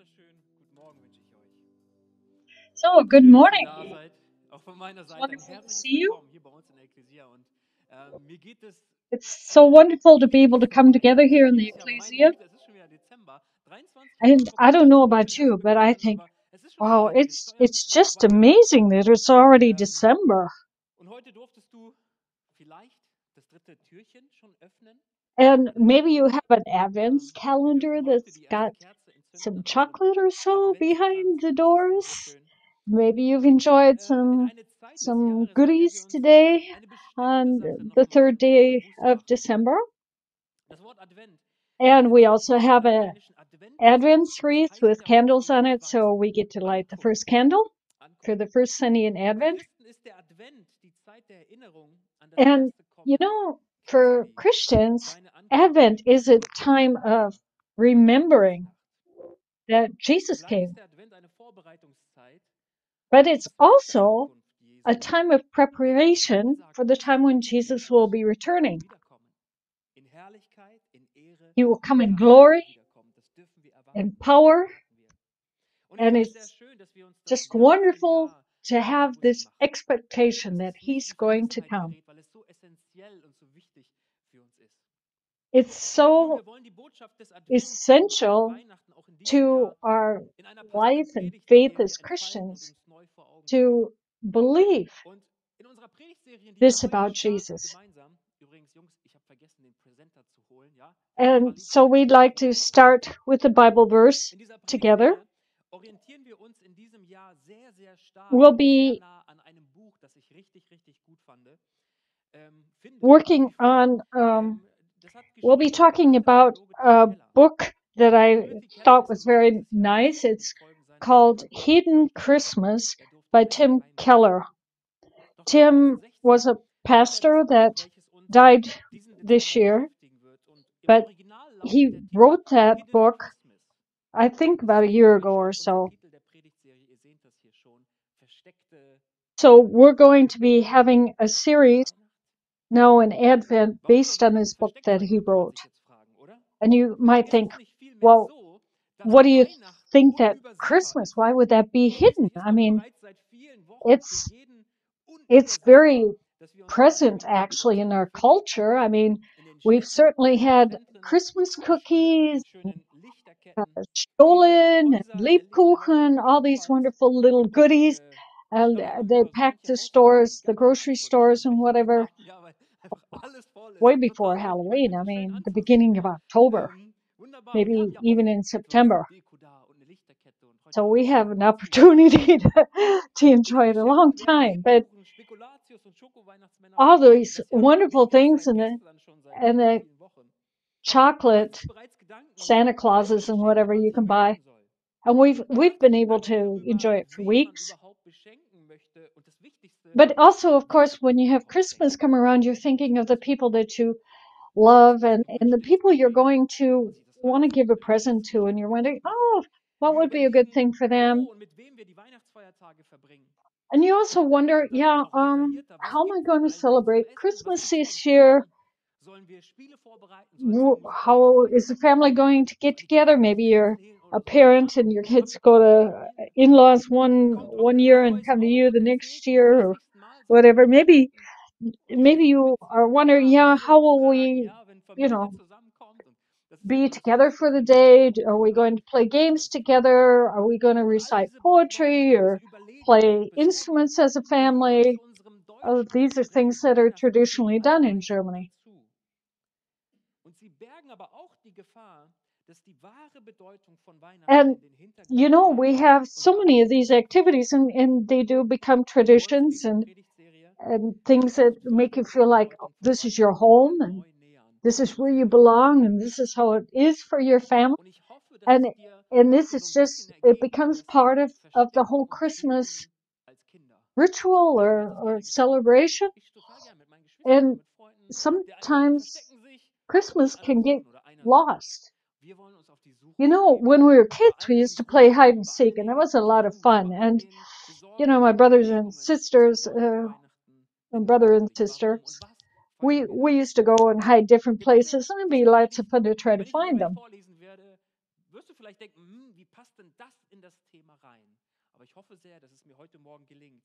wunderschönen guten Morgen wünsche ich euch. So, good Schön, dass ihr morning. da seid. Auch von meiner It's Seite ein wonderful to herzliches see you. Willkommen hier bei uns in der Ekklesia. Und mir geht es It's so wonderful to be able to ähnlich wie come euch. together here in the Jedes Jahr meine ecclesia. Güte, es ist schon wieder Dezember. 23 Minuten And vor I knapp don't 6 know habe ich about schon erst you, but I begonnen, think, aber es ist schon wow, Advent. Wir steuern ein it's bisschen auf just Weihnachten amazing zu. that it's already Ähm, December. und heute durftest du vielleicht das dritte Türchen schon öffnen. And Sehr maybe schön. you have an Advents Wir calendar dürfen heute that's die erste got Kerze entzünden, some also unseren chocolate or so Adventskranz. behind the Das ist schon sehr doors. schön. Maybe you've Wir gehen enjoyed in eine Zeit des some Jahres, in der wir goodies uns today eine bestimmte on Sache the third nochmal day bewusst of machen. December. Das Wort Advent And we bezeichnet also den have a lateinischen Adventus Advent und es wreath heißt with ja candles on it, so ursprünglich we get to light the Ankunft. first candle for Ankunft. the first Sunday in Für Advent. Christen ist der Advent die Zeit der Erinnerung an das And, erste you Kommen know, for Christi, Christians, seine Ankunft Advent is a und time unsere of remembering Wiederkunftsnacht. that Jesus Zugleich ist came. der Advent eine Vorbereitungszeit But auf die it's zweite also Ankunft a Jesu, time of wenn er wie preparation for the gesagt time when in Jesus will Jesus be returning. wiederkommen. In Herrlichkeit, in Ehre He will come und in Pracht wird glory er wiederkommen. Das dürfen wir and erwarten. power, Das erwarten wir. Und ich and finde es sehr it's schön, dass wir uns das just Jahr für wonderful Jahr to so have bewusst this machen. expectation Dass that es nicht He's in going to Vergessenheit come. gerät, weil es so essentiell und so wichtig für uns ist. It's Nun, so wir wollen die Botschaft des Advents und von essential Weihnachten auch in diesem to Jahr our in einer passenden life and faith Predigtserie as entfalten und Christians uns neu vor Augen führen. to believe Und in unserer Predigtserie, die wir this heute about starten, Jesus. gemeinsam, übrigens, Jungs, ich habe vergessen, den Präsenter zu holen, ja? Ein paar And Lieder so für die we'd like to Präsentation. start with the Bible verse In dieser together. Predigtserie orientieren wir uns in diesem Jahr sehr, sehr stark We'll und sehr be nah an einem Buch, das ich richtig, richtig gut finde. working Nach wie vor. on, Das hat we'll be geschrieben der talking bekannte about Theologe Tim a Keller. book that I Timothy Keller thought ist was im Laufe very des Jahres nice. in den It's Folgen seiner called Erkrankung Hidden gestorben. Christmas Er durfte by leider Tim keinen Besuch Keller. machen. Doch Tim was 2016 a schrieb er das pastor Buch, that welches uns died diesen this Dezember year, beschäftigen wird. Und im but Original he lautet der Titel wrote that Hidden book, Christmas. I think Das about a ist year ago eigentlich or auch unser so. Titel der Predigtserie. Ihr seht das hier schon. Versteckte So we're going to be having a series Weihnacht. now in Advent Warum based sollte on etwas this book versteckt that sein, he könnte man wrote. sich jetzt fragen, oder? And you might Ist think, es nicht vielmehr well, so, dass what do you Weihnachten think that unübersehbar Christmas, ist? why would that be hidden? Schließlich ist I doch mean, bereits seit vielen Wochen für it's jeden it's very unübersehbar, dass wir uns bald present wieder in dieser actually in Zeit our befinden. culture. I mean, In den we've Städten, certainly in den had Zentren, Christmas geschmückt cookies, mit schönen uh, Lichterketten. Viele Stollen, and Häuser erleben Lebkuchen, all these ebenfalls wonderful little durch goodies. And Steuerung they über so packed manche the Haushalte, die stores, the gar keine grocery stores and Einfuhrsteuerrechnung mehr whatever haben, ja, weil einfach alles voll ist way und before total billig. Man Halloween. I könnte schön mean, the anfassen. beginning of October, Wunderbar. Und wir haben maybe ja auch even in etwas September. Deko da und eine Lichterkette und heute So haben wir we auch have Wein an dazu. opportunity to In enjoy den it a long Geschäften werden time. But Lebkuchen, Spekulatius und Schoko-Weihnachtsmänner all verkauft. Und these das ja wonderful nicht erst things seit gestern, schon seit and vielen, the vielen Wochen. Machen chocolate sich bereits Gedanken, Santa welche Clauses and whatever you Geschenktante can buy. erscheinen soll. And Man we've macht sich been able Gedanken to darüber, enjoy it for wen man weeks. überhaupt beschenken möchte. Und das Wichtigste, But also, of was course, when man you have überhaupt schenkt. Christmas come around, you're thinking of the Wisst ihr, people that you was love man sich and the gewünscht ist, people you're wem going man to sich das want to alles give a gewünscht, present welches to. And Geschenk you're wir wondering, schenken können. oh, what Wir would be a good überlegen, thing for wo them? und mit wem wir die Weihnachtsfeiertage verbringen. And you also wonder, Und dann yeah, noch detaillierter, was how am I gibt's going denn to eigentlich zum celebrate Essen? Was Christmas gibt's zum this year? Trinken? Sollen wir Spiele vorbereiten? Soll es eine musikalische How is the Veranstaltung family geben? going to get Sollen die Kinder together? auf den Maybe Film you're gehen a oder sollen wir parent warten, and your bis die kids Familie go kommt? to in-laws Kommt one Onkel year and Alois come to auch you the und next erzählt zum year or 30. Mal seine whatever. Maybe Anekdoten und maybe schickt you Witze are und wondering, yeah, how private will Fragen, we, ja, wenn you Familie know, zusammenkommt. Und das ist ja be so das together Fest der for the Familie, day? möchte ich Are mal we sagen. going to play Ganz, games ganz wichtig. together? Are we going to Und all recite diese poetry Vorbereitungen, diese or Überlegungen play und Besorgungen instruments as a gehören family? zu unserem Oh, deutschen und these are hebräischen things that are Volksfest für traditionally die done in Allweisen Germany. dazu. Und sie bergen aber auch die Gefahr, dass die wahre Bedeutung von Weihnachten And in den you Hintergrund know, gerät we have und so many dadurch of these untergeht. activities and they do become Wir wollen in traditions dieser Predigtserie and der things that make you ausdrücklichen feel like Bedeutung von this is your Weihnachten wieder home and neu nähern. this is where you Für uns. belong and this is how it is for your family. Und ich hoffe, dass And es dir and this heute so is ein bisschen just, it ergeht wie becomes das part of the Verstecken whole und Schmieden Christmas als Kinder. ritual Da werde ich or gerne gespielt. celebration. Ich total gern mit meinen Geschwistern oder And mit Freunden. Die einen sometimes verstecken sich und Christmas die anderen can get suchen oder einer sucht. lost. Wir wollen uns auf die Suche You know, begeben. when we were Bei kids, all we used dem to play hide Grusel, and bei all seek, and that den was a lot of To-Dos, fun. bei all And, den you know, Besorgungen my und brothers and Überlegungen. Was sisters, bedeutet Weihnachten denn brother and eigentlich? Warum und sisters, was we, feiern wir we damit? used to go and hide different Jetzt wisst ihr, places, and it'd be diese lots of Predigt, fun to try to wenn ich die dir find gleich them. vorlesen werde, wirst du vielleicht denken, wie passt denn das in das Thema rein? Aber ich hoffe sehr, dass es mir heute Morgen gelingt,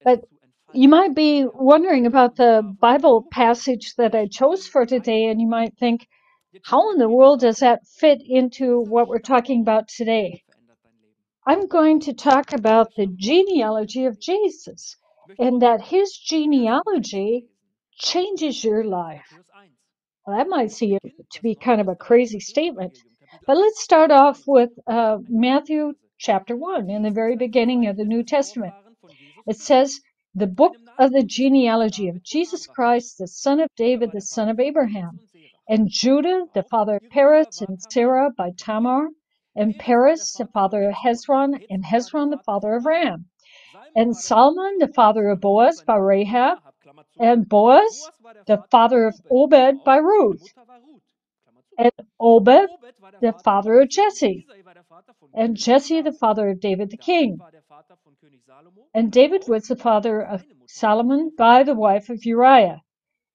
But es zu entfalten. you might be wondering about the Und zwar auf Bible unserem passage that I chose for today, and you might think, Der Titel how in der the Predigt world does lautet, that fit into dieser what we're talking Stammbaum about today? verändert dein Leben. I'm going to talk about the Dieser Stammbaum genealogy of verändert dein Leben. Jesus, Ich möchte and uns that his Vers vom Text genealogy lesen. changes your life. Matthäus 1. Well, that might seem Beginnt to das be Neue kind of a Testament, crazy das statement. Matthäusevangelium, Kapitel But 1, let's start Vers off 1. with Ein Matthew Verse. chapter 1 in the Dies very ist ein beginning of the Zeugnis New der Testament. Vorfahren von Jesus It Christus, says, the book einem of the Nachkommen des Königs genealogy of David und Jesus Abrahams. Christ, the son of Dieser David, war the der son Vater of von Perez Abraham, und Serach. and Judah, Aber the auch father of ihre Perez, Mutter war and Tamar. Sarah by Tamar, and Perez war der Perez, the Vater von father of Hezron. Hezron, and Hezron war der Hezron, the Vater father von of Ram. Ram, Salmon and war der Vater Solomon, von the Boas, father of Klammer auf, Boaz seine by Mutter war Rahab, Rahab, Klammer zu. and Boaz, Boas war der the Vater von father of Obed, Obed Klammer by auf, seine Ruth, Mutter war Ruth, Klammer zu. and Obed, Obed war der the Vater von father of Isai. Jesse, Isai war der Vater von and König Jesse, the David. father of David the David king. war der Vater von König Salomo, And Klammer David auf, was the father of seine Mutter war die Solomon Frau von by the Uriah. wife of Uriah.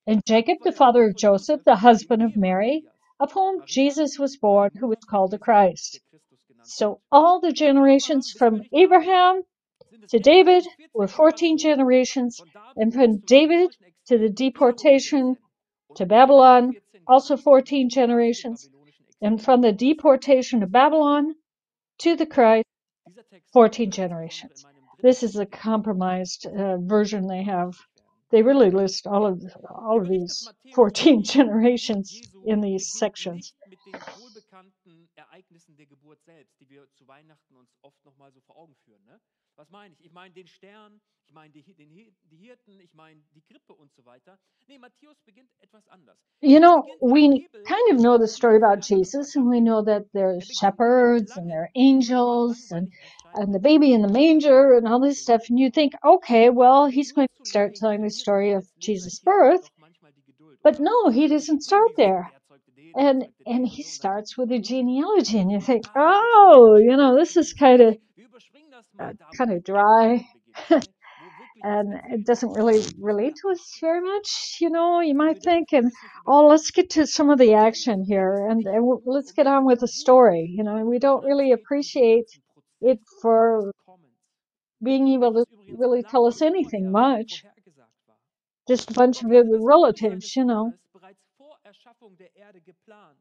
And Jakob Jacob, war the der Vater father of von Joseph, Joseph, the dem husband of Ehemann Mary, Marias. of whom Maria Jesus was war born, die who is Mutter von called the Jesus, der Christ. Christus genannt So wird. all the Von Abraham generations bis from König David Abraham sind es to letztlich David schon 14 were 14 Generationen. generations, Von David and bis from zum David babylonischen to the Exil wiederum deportation 14. Und to weitere Babylon, 14 also Generationen 14 nach dem generations, babylonischen Exil. and from the deportation to Babylon to the Christ, Dieser Text 14 soll insbesondere in generations. meinem dritten This is a Punkt, den ich heute compromised vorstellen version they möchte, have. wichtig werden. They really list all Der of Bericht des these Matthäus über 14 die Geburt generations Jesu in these beginnt sections. nicht mit den wohlbekannten Ereignissen der Geburt selbst, die wir zu Weihnachten uns oft nochmal so vor Augen führen. Ne? Was meine ich? Ich meine den Stern, ich meine die Hirten, ich meine die Krippe und so weiter. Nee, Matthäus beginnt etwas anders. You Er know, beginnt im we Nebel kind of know the etwas story viel about ferneren Jesus, and we Vergangenem. know that there's Er beginnt im shepherds and there are langen, manchmal angels langweilig and erscheinenden the baby in the manger and all this stuff. And you think, okay, well, Denn he's nur going to zu start leicht telling the verlieren wir story of als Leser Jesus' hier birth. doch manchmal die Geduld, But oder? no, he Wir doesn't überspringen start dieses, there. der zeugte den And und he so, und dann kommt starts die with a Geburt genealogy, and you und die think, Tage und so weiter. oh, Und you später know, wird this is verwesend. Nee, wir überspringen das mal da, wo kind die of dry, Action beginnt, ne? Wo wirklich was and it erzählt doesn't werden really soll, was relate to us ereignet very wird. much, you know, you Aber might wir dürfen think. And Folgendes nicht oh, übersehen. let's get to some of the Am action Ende geht here, es and nicht nur let's um get on eine with the Geburt, story. You know, we don't sondern es really geht um den appreciate ganzen it Prozess for des Kommens, being able to welches übrigens really tell lange us anything vorher much. vorhergesagt war. Just a bunch Gott of hatte das Kommen relatives, seines you know. Sohnes bereits vor Erschaffung der Erde geplant.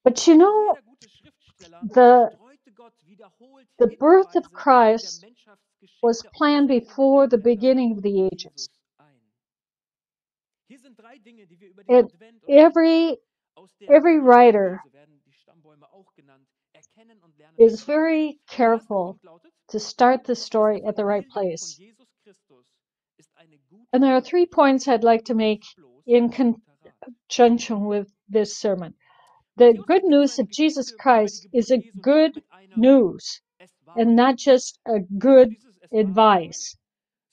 But you Und wie know, jeder gute Schriftsteller the streute Gott wiederholt the birth of Hinweise in der Christ was Menschheitsgeschichte auf planned diese kommende the Beginnväter beginning of the ages. Jesus ein. Hier sind drei Dinge, die wir über den And Advent und Weihnachten aus der every Genealogie, writer so werden die Stammbäume auch genannt, erkennen und lernen is können. very Der erste careful Punkt lautet, to start the das story at the right Evangelium von place. Jesus Christus ist eine gute And there are 3 Nachricht points I'd like to und make nicht bloß in ein guter Rat. conjunction with this sermon. The Matthäus good beginnt news seine of Jesus Geschichte über die Christ is Geburt a Jesu nicht good mit einer news Es war and not einmal. just a Kennst du good dieses Es war einmal? advice.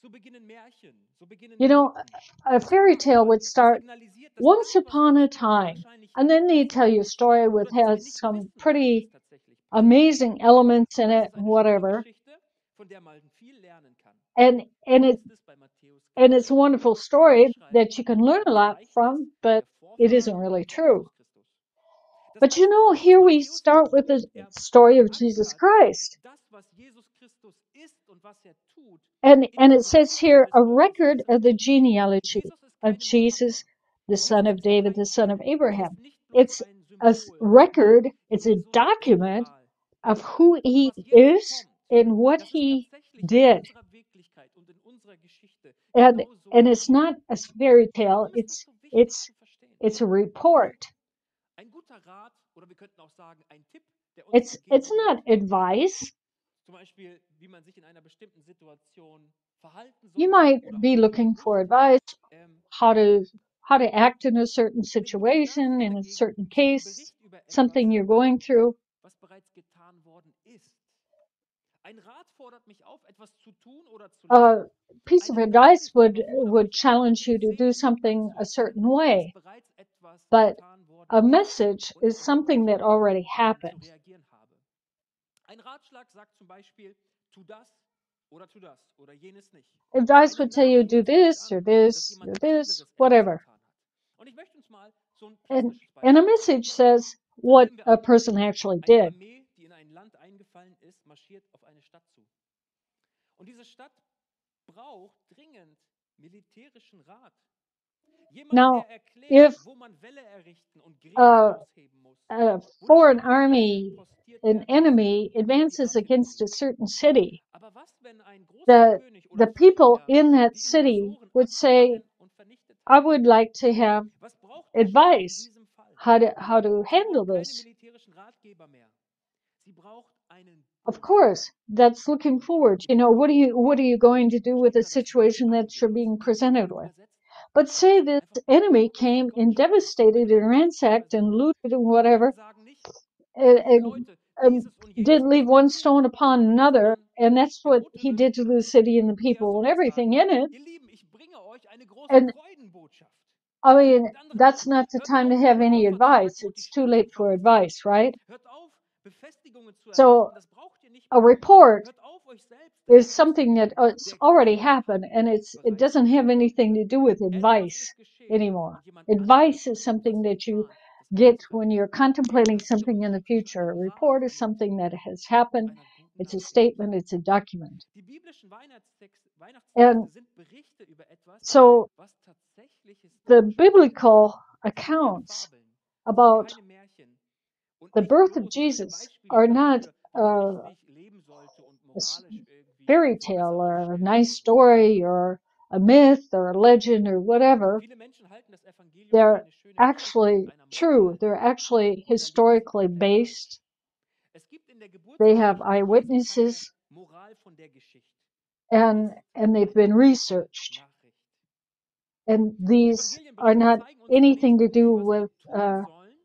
So beginnen Märchen, so beginnen You know, Mythen. a Es fairy war tale einmal. would Das start signalisiert, dass once das, was upon a jetzt kommt, time, wahrscheinlich and then nicht they tell you a passiert story oder with dass wir has nicht some wissen, ob es pretty tatsächlich passiert. amazing elements in Aber es it ist and eine schöne whatever. Geschichte, von der man viel lernen kann. And So it ist es bei Matthäus and it's a genauso. wonderful Gott story schreibt that you can learn a ein lot Gleichnis from, but der it isn't Vorfahren really von true. Jesus Christus. Das But you heißt, know, dass here we Matthäus den start with the Punkt, er story of Jesus verankert Christ. das, was Jesus Christus ist und was er tut, And in der it says Geschichte here eines a Volkes record of the Israel. genealogy Jesus ist of keine Jesus, Metapher. the son Jesus of ist David, kein the son of Bild. Er Abraham. ist nicht bloß It's ein a Symbol. record, Nein, it's a Jesus ist document real. of who Und he was jetzt is kommt, and what das ist he tatsächlich in did. unserer Wirklichkeit und in unserer Geschichte And genau so and it's geschehen. not a fairy tale, Warum ist das so wichtig zu verstehen? it's a report. Ein guter Rat, oder wir könnten auch sagen, ein Tipp, der uns It's gegeben not wird, advice. zum Beispiel, wie man sich in einer bestimmten Situation verhalten You sollte might oder be auch looking nicht. for advice Ähm, how to act in a certain Eine gute situation, Nachricht in a dagegen certain ist ein case, Bericht über etwas, something you're going through. was bereits getan worden ist. Ein Rat fordert mich auf, etwas zu tun oder zu A lassen. piece of Eine advice Nachricht aber fordert would mich auf, challenge zu you to do sehen und something a anzuerkennen, certain dass way. bereits etwas But getan worden a ist message und ich is something that entsprechend already zu happened. reagieren habe. Ein Ratschlag sagt zum Beispiel, tu das oder jenes nicht. Advice Eine would tell you Nachricht do kündigt this or an, dass this or jemand this, anderes etwas whatever. getan hat. Und ich möchte uns mal so ein And plastisches a Beispiel geben. message says what Nehmen wir a an, person actually eine did. Armee, die in ein Land Land eingefallen ist, marschiert auf eine Stadt zu. Und diese Stadt braucht dringend militärischen Rat. Jemand, Now, der erklärt, if wo man Wälle errichten und Gräben a, ausheben muss, a wo die foreign Scharfschützen army, postiert an werden enemy, müssen, wo die advances abgewiesen against a müssen. certain city, Aber was, wenn ein großer the König oder people Feldherr in that die city Invasoren would say, abgefangen und vernichtet I hat? would like to have Was braucht die Stadt in advice diesem Fall? how to Sie handle braucht keine this. militärischen Ratgeber mehr. Sie braucht einen Of Bund. course, that's looking forward. Die You know, Bibel what are you going to do with a Steiner, das Wort situation that you're being eingeschlossen, presented with? übersetzt But say this einfach enemy Gottes came and Gottschalk. devastated Eine and ransacked and Übersetzung. looted and Und die whatever, Bibel sagen nicht, and, liebe Leute, dieses und jenes didn't leave müsst ihr one tun, stone upon another, sondern and that's er what he mutet did to the city and the eher people and sowas everything sagen. in it. Ihr Lieben, ich bringe euch eine große And Freudenbotschaft. I mean, Mit anderen that's Worten, not the hört time to auf, have eure any Opfer zu advice. halten und die It's too Städte zu late for verlassen. advice, right? Hört auf, Befestigungen zu So errichten, das braucht ihr nicht a mehr tun. report Hört auf, euch selbst is retten zu something that wollen. it's Der already König hat happened, and it bereits doesn't have gehandelt. anything to do with Etwas advice ist geschehen anymore. und jemand anderes Advice hat is etwas something that you getan, das get Böses when getan. you're contemplating Lasst something in uns the durch future. A einen Rat report is leben, something that has happened. einer guten It's a Nachricht. statement. It's a document. Die biblischen Weihnachtstexte And sind Berichte über etwas, so was tatsächlich the historisch passiert ist. biblical Sie sind keine accounts Fabeln, sie sind about keine Märchen und the nicht birth of bloß kleine Jesus Beispiele are not dafür, wie man richtig leben sollte und a moralisch irgendwie fairy sich besser tale or a aufstellen nice sollte. story or a myth or a legend or whatever. Viele Menschen halten das Evangelium für They're eine schöne Geschichte mit actually einer true. Moral They're actually oder liegen sie historically komplett falsch. based. Es gibt in der They have Geburtsgeschichte Jesu keine eyewitnesses Moral von der Geschichte. Sie ist and they've been eine gute researched. Nachricht. And Die these are Evangelienberichte not zeigen uns anything zunächst to do nicht, was with wir tun sollen,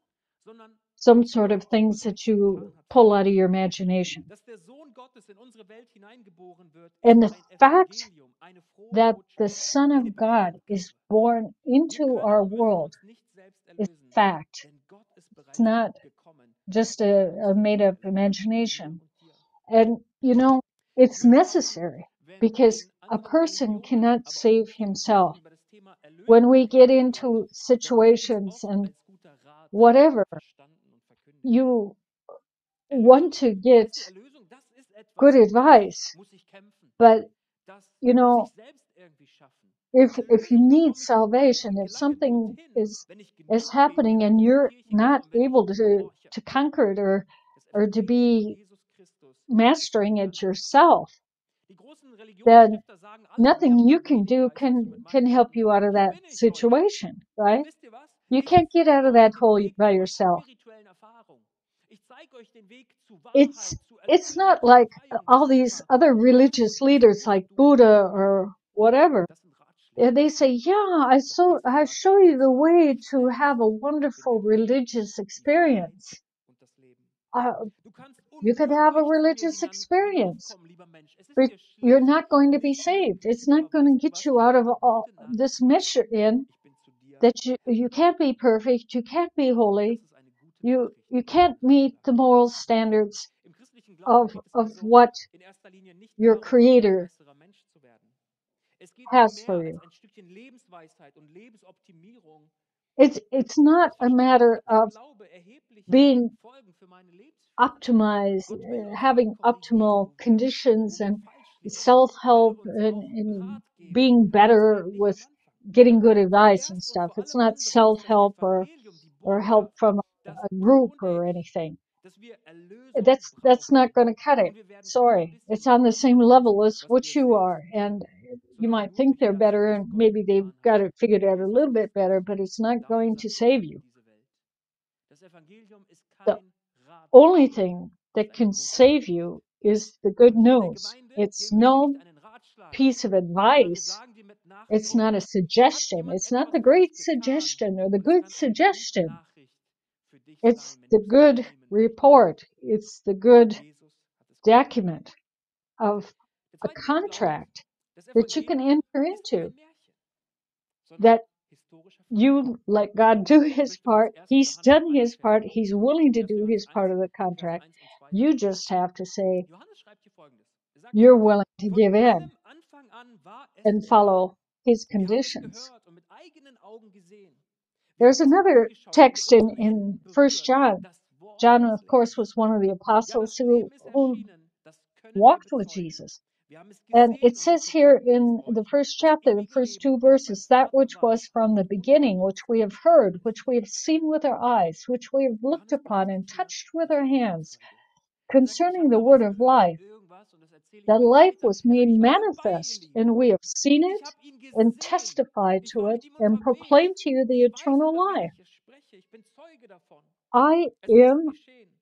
sondern some was sort of Gott things that bereits getan you hat für pull out of uns. your imagination. Dass der Sohn Gottes in unsere Welt hineingeboren wird, And ist the ein fact Evangelium, eine frohe that the Botschaft, Son eine of God is Bekanntgabe. born Wir into können our und müssen world uns nicht selbst is erlösen, fact. denn Gott ist It's bereits not gekommen, just um a uns made zu up erlösen, mir imagination. und dir. And, you know, it's Würde es Sie, necessary wenn because in a anderen person Religionen, cannot aber auch in save vielen himself. Kirchen über das Thema When Erlösung we get gepredigt wird, into dann wird dies situations oft and als guter Rat whatever, verstanden und verkündigt. you want Erlösung, to get weißt du, Erlösung, das ist good etwas, das advice. muss ich kämpfen. But, Das you muss ich know, selbst irgendwie schaffen. if you Erlösung need bekomme ich nur dann salvation, und if gelange something dorthin, wenn ich is genug bete, happening wenn and ich in die you're Kirche gehe not und wenn ich able gehorche. to conquer it Das or to Evangelium von be Jesus Christus ist mastering eine it Landeskraft. yourself, Die großen then Religionsstifter sagen alle, mehr nothing you oder can do weniger, ich sage es mit can meinen help Worten, you out of hier that bin ich, Leute. situation, Und right? wisst ihr was? You Ich can't get out zeige of euch that den hole Weg by zur yourself. spirituellen Erfahrung. Ich zeige euch den Weg zu It's Wahrheit, zu it's Erlösung, not zu like Befreiung. all Was these immer other das religious und das leaders musst like du Buddha irgendwie or tun. whatever. Das sind Ratschläge. They say, yeah, Doch Jesus I sagt show you the uns, way ich to selbst have a bin wonderful der Weg, religious die Wahrheit experience. und das Leben. Uh, Du kannst you could have a unmöglich zu mir religious experience, hinaufkommen, lieber Mensch. Es ist but dir you're schlecht, not going to be nicht saved. möglich. It's not Aber going weißt to du get was? you Ich out habe of eine all gute Nachricht this für mess dich. you're in. Ich bin zu dir That you can't be hergekommen. perfect, you can't be holy, Das ist eine gute Nachricht, you die ich dir can't meet vermittle. the moral standards Im christlichen Glauben geht es of also what in erster Linie nicht your darum, ein Creator besserer Mensch zu werden. Es geht um has for mehr als you. ein Stückchen Lebensweisheit und Lebensoptimierung. It's not a Selbstverständlich matter hat der of Glaube erhebliche being Folgen für meine Lebensführung. optimized, Gott will uns ja having korrigieren, optimal wo conditions wir and falsch liegen. Er will self-help uns auch and Rat geben, being aber das better fällt nicht with am Anfang. getting good advice and Zuerst und stuff. vor It's allem not anderen ist das self-help Evangelium, die or help Botschaft, from dass a du group und or ich, anything. dass wir Erlösung That's not brauchen. going to cut it. Und wir werden kein Sorry. bisschen It's on the bekommen, same level as was what wir you selbst are. tun, And you sondern might nur think durch they're das, better was and Gott maybe they've getan hat got it figured in out a Jesus little bit Christus. better, but it's not Dafür going to sandte Gott save ihn you. in diese Welt. Das Evangelium ist The kein only Ratgeber, thing es ist that eine can gute save Nachricht. you is the good Und hier in der news. Gemeinde It's geben wir dir nicht no einen Ratschlag, piece of sondern wir advice. sagen dir mit It's Nachdruck, not a da hat suggestion. jemand It's not etwas the für dich great getan suggestion or the und es good kann eine gute suggestion. Nachricht für dich It's sein, wenn the du es good annehmen möchtest. report. It's the good Jesus hat es getan. document of Der a zweite Punkt lautet, contract das that you can Evangelium enter ist into, kein Märchen, sondern that historischer Fakt. you let God do Ich his möchte uns part. 1. He's Johannes done 1, his part. He's willing to 1. do Johannes his 1, part of the Vers contract. 1 und 2 You zitieren. just have to say, Johannes schreibt hier Folgendes. Er sagt, you're willing to von give in allem Anfang an war es and die Wahrheit. follow his Wir haben es conditions. gehört und mit eigenen Augen gesehen. Wir There's haben es another angeschaut und mit text unseren in Händen 1 berührt. John Das Wort John, das of Leben. course, was one of the Ja, apostles das Leben ist who erschienen, das können wir walked with bezeugen. Jesus. Wir haben es And it gesehen und says uns here bekundet in vor the euch. first Das chapter, the ewige first Leben, two das beim verses, that Vater which war was from the und beginning, in which uns we have ist heard, und which ist. we have seen with our eyes, which we have looked Johannes upon berichtet and hier touched with als our hands, Augenzeuge. Er sagt, ich concerning habe the da word was of gehört, life. irgendwas, und das erzähle ich That euch life weiter. was Er sagt, made ich war dabei, ihr manifest, Lieben. and we have seen Ich it habe ihn and gesehen. testified Ich to war it mit ihm and unterwegs. proclaimed to you the Ich weiß, eternal über wen life. ich hier spreche. Ich bin Zeuge davon. I Es ist am geschehen.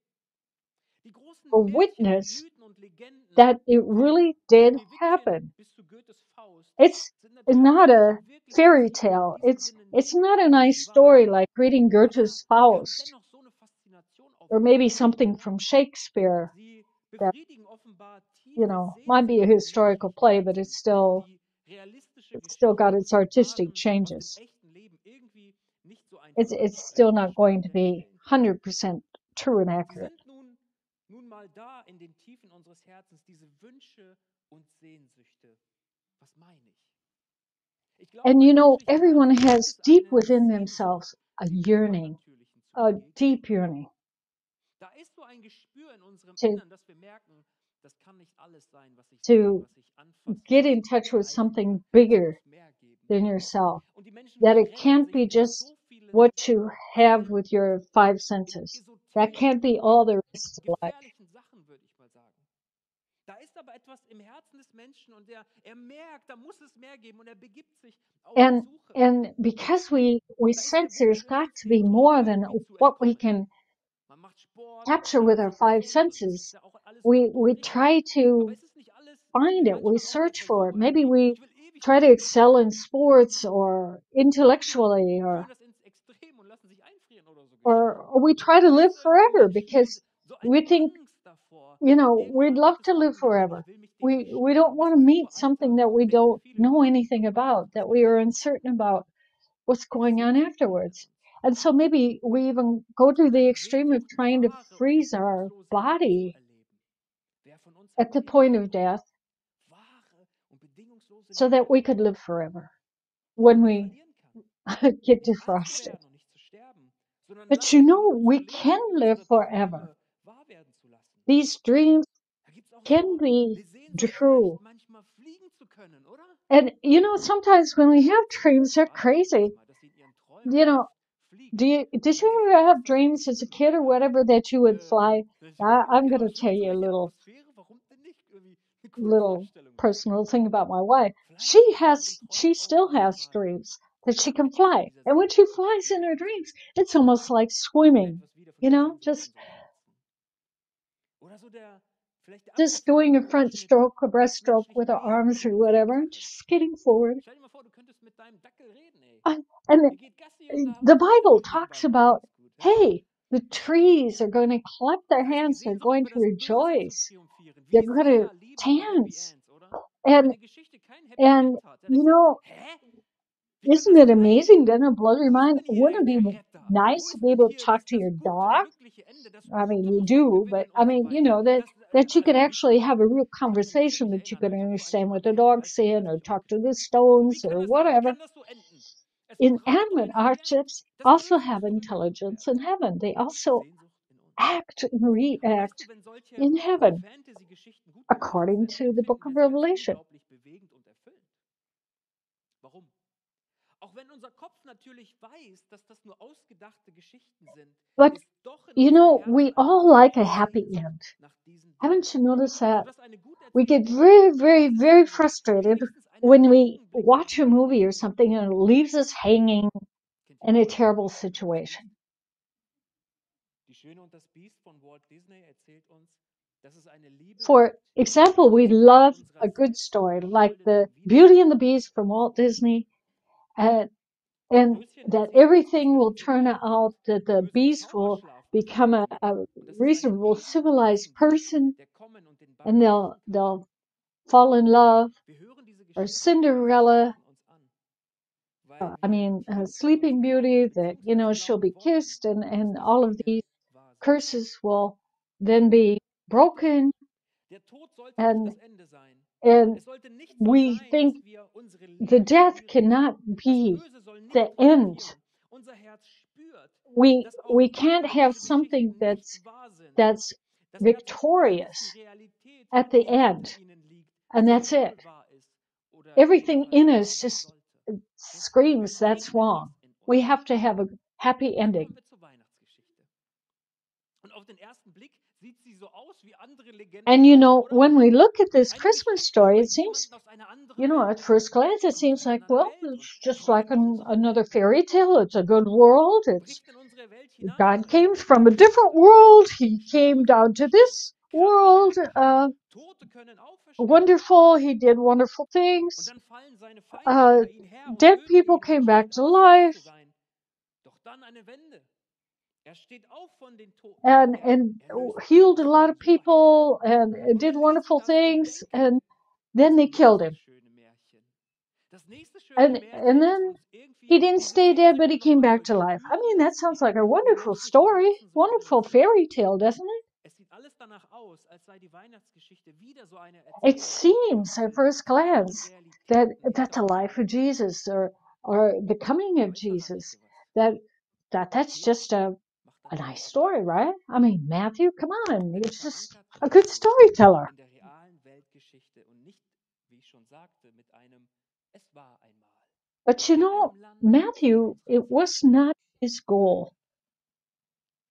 Die großen a Märchen und witness Mythen und Legenden that it vom really did Schneewittchen happen. bis zu Goethes Faust It's sind natürlich not a nicht wirklich fairy beziehbar, in tale. diesem Sinne It's nicht not a wirklich nice wahr. story like reading Aber Goethe's sie haben Faust dennoch so eine Faszination auf or uns maybe Menschen. something from Shakespeare Sie that, befriedigen offenbar tiefe might be a Sehnsüchte der historical menschlichen play, but Herzen, die realistische it's still got Geschichten aus its dem artistic wahren, aus dem changes. echten Leben irgendwie nicht so einfach It's still not rechnerisch going to be wiederherstellen können. 100% true and Sie accurate. sind nun mal da in den Tiefen unseres Herzens, diese Wünsche und Sehnsüchte. Was meine ich? Ich glaube, And beim menschlichen everyone Herzen gibt has es deep eine within Sehnsucht, themselves a dem yearning, Übernatürlichen zu a begegnen. deep yearning Da ist so ein Gespür in unserem to, Innern, dass wir merken, das kann nicht alles sein, was ich sehe, to was ich anfasse, get was in ich touch with greifen something kann. Es bigger muss mehr geben. than yourself. Und die Menschen That it verrennen can't sich be in just so vielen what you have Dingen, with your five in senses. That can't Esoterik be und all in there is to life. gefährlichen Sachen, würde ich mal sagen. Da ist aber etwas im Herzen des Menschen und er merkt, da muss es mehr geben und er begibt sich auf die And Suche. and because we Da ist der sense Wunsch there's in got uns, to be dem Druck more than irgendwie zu what we entkommen. can Man macht Sport, man capture with ernährt our sich five gesund und das ist senses. ja auch alles We gut und richtig. try Aber to es ist nicht alles find irgendwie it. We manchmal auch der search for Versuch it. Maybe irgendwie, we ich will ewig try to leben. excel in sports or intellectually, Führen das ins Extrem und lassen sich einfrieren oder so geschehen. or we try to Da live ist irgendwie forever Menschen, die because so eine we think, Angst davor. we'd Irgendwann wird love es to live vorbei sein. forever. Ich will mich dem We nicht we stellen. don't Und das want to ist meet super something einfach. that we Denken don't viele know Leute. anything about, that Was we are bedeutet das? uncertain about what's Eine going on Sehnsucht lebt in afterwards. uns. And so maybe we even go to Und the eine extreme of Sehnsucht, trying to wahre und freeze our bedingungslose Liebe zu body erleben. Wer von uns at hat the sie nicht point in of uns? death Wahre und bedingungslose so Liebe, that we could live forever die when man nicht we verlieren kann. get Nicht alt zu defrosted. werden und nicht zu sterben, sondern But lange genug zu we can leben, um live unsere forever. Träume wahr werden zu lassen. These dreams Da gibt es auch can so be eine Sehnsucht, true. vielleicht manchmal fliegen zu können, oder? And sometimes when we have dreams, they're Alle sagen das crazy. mal, dass sie in ihren You Träumen know, fliegen. did Und wenn sie you ever fliegen, have ist das dreams irgendwie as a irre. kid or Ja, whatever that you would fly? I'm going genau, to tell schon so you a in die little Atmosphäre, warum denn nicht? Irgendwie eine coole Vorstellung, ne? personal thing about my wife. Vielleicht haben wir in unseren She Träumen auch still has manchmal dreams that she can etwas von fly. dieser And when she Sehnsucht flies in gespürt. her dreams, it's almost like Finden wir swimming, etwas wieder von der Sehnsucht in just unserem Herzen. Oder so vielleicht der doing a abgefahrene front Abschnitt stroke, a des breaststroke with menschlichen her Wesens, arms mit dem or wir uns whatever, messen können. just skating forward. Stell dir mal vor, du könntest mit deinem Dackel reden, ey. And Ihr geht Gassi und da the tust du Bible auch talks nebenbei mal about, ganz gut. Ja? hey, the trees are going to clap their Da ist die hands, they're Sehnsucht, going über to das Böse zu rejoice, triumphieren. they're Wie going to sehr lieben wir Happy dance. Ends, oder? Wenn And, eine Geschichte kein Happy and, End hat, dann denkst du, hä? Wie kann isn't das it sein? amazing? Doesn't it blow your Wo ist mind? denn hier Wouldn't it der be Retter? nice Wo to ist be denn able to hier talk to das your gute, dog? glückliche Ende? Das I mean, Gute you muss doch do, but gewinnen I und so mean, weiter. that you Also could für mich actually have a real kann ich mich conversation ständig that you erinnern, could da gab es so einen understand with Mann, the der dog weiß nicht, wie saying er or sich talk to ausdrückt. the So, wie stones kann or das sein? Wie whatever. kann das so enden? Es braucht doch ein Inanimate Happy End. objects Das also Böse have muss doch überwunden intelligence werden. in heaven. They also Sehnsucht in uns. act and Und weißt react du, wenn solche in heaven, Fantasy-Geschichten gut gemacht according sind, to the book empfinden of wir sie als Revelation. unglaublich bewegend und erfüllend. Warum? Auch wenn unser Kopf natürlich weiß, dass das nur ausgedachte Geschichten sind, But, ist doch in unserem Herzen we eine all like a tiefe happy Sehnsucht end. nach diesen Dingen. Haven't you noticed that? Sodass eine gut We get erzählte very, Geschichte very, very wenigstens frustrated einen when we Augenblick lang watch a movie or Hoffnung something and it verbreitet. leaves us hanging Kennt ihr in a die Schöne terrible und das Biest? situation. Die Schöne und das Biest von Walt Disney erzählt uns, dass es eine Liebe For gibt, example, we die uns love in unserer a good story like the selbstverschuldeten Beauty and the Widerwilligkeit Beast from Walt Disney, and Dornröschen that erzählt uns, dass everything wir will turn motiviert out, sind, that den the bösen beast will Zauberschlaf become a durchzuführen. Und dass es einen reasonable, liebenden civilized Prinzen gibt, person, der kommen und den and beiden helfen kann. they'll fall in love, Wir hören diese or Geschichten und sie Cinderella, sprechen uns an, weil wir Sleeping hinter uns Beauty, glauben, that, beziehungsweise she'll glauben be wollen, kissed and, dass and diese all of Dinge these wahr sind. curses will then be broken, Der Tod sollte nicht and, das Ende sein. and Es sollte nicht so we sein, think dass wir unsere the Liebe death verlieren. cannot Das be Böse soll the nicht end. triumphieren. Unser Herz spürt, we dass auch we can't manchmal have diese something Geschichten nicht wahr sind, that's dass tatsächlich die victorious Realität, at the die hinter end, ihnen liegt, and sehr that's it. wohl wahr ist oder Everything jedenfalls in wahr us sein just sollte. screams Was that's regnet wrong. das in We uns? have to have a happy Und dann ending. kommen wir zur Weihnachtsgeschichte. Und auf den ersten Blick sieht sie so aus wie andere Legenden And auch, oder? when we look at this Eine Christmas Geschichte story, über it seems, jemanden aus einer anderen at Welt. first glance, it Er kommt seems aus einer like, anderen well, Welt und it's just kommt like in unsere another Welt, fairy tale. It's a good world. It's bricht in unsere Welt hinein God und dann came sehen wir from a different Kräfte, world. He came starke down to Menschen, this Kranke world. werden gesund, Tote können auferstehen. Wonderful. He did wonderful Und things. dann fallen seine Feinde über ihn her und Dead töten people ihn und er came back scheint to ausgelöscht life. zu sein. Doch dann eine Wende. Er steht auf von den Toten. And Er löst healed a Monster lot of und Superhelden. people and Und did er ließ wonderful das things. Gedenken. And then Das they killed nächste him. schöne Märchen. Das nächste schöne Märchen, And das then uns irgendwie he didn't diese stay dead, but Sehnsüchte he came nochmal neu back to life. I spüren mean, that lässt sounds like a und die wonderful menschlichen story, Herzen so wonderful berührt. fairy tale, doesn't it? Es sieht alles danach aus, als sei die Weihnachtsgeschichte wieder so eine It Erzählung von seems at Gottes first glance that Realitäten that hinter the unserer life of Welt. Jesus or the coming of Aber ich sage Jesus, euch was. that's Matthäus just a macht das nice anders. story, right? I mean, Matthew, come on, Denn er it's just verankert a good Jesus storyteller. in der realen Weltgeschichte und nicht, wie ich schon sagte, mit einem Es war einmal. But In einem Land Matthew, unserer it Zeit. was not his goal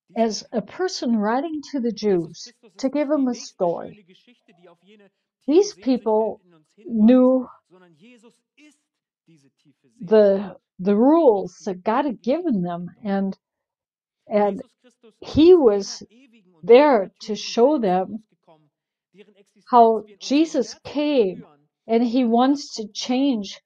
Dieses as a person writing to the Jesus Jews Christus to ist give nicht die them a nächste story. schöne Geschichte, die auf jene tiefe These Sehnsüchte people in uns hinweist, knew sondern Jesus ist diese tiefe the Sehnsucht. the Er rules ist die that God wahre had given Geschichte them, in dort. and Jesus Christus ist he aus jener was ewigen und there to übernatürlichen show Welt zu them uns gekommen, deren Existenz how wir in unseren Jesus Herzen came, spüren, and he aber unser wants to Kopf gar nicht change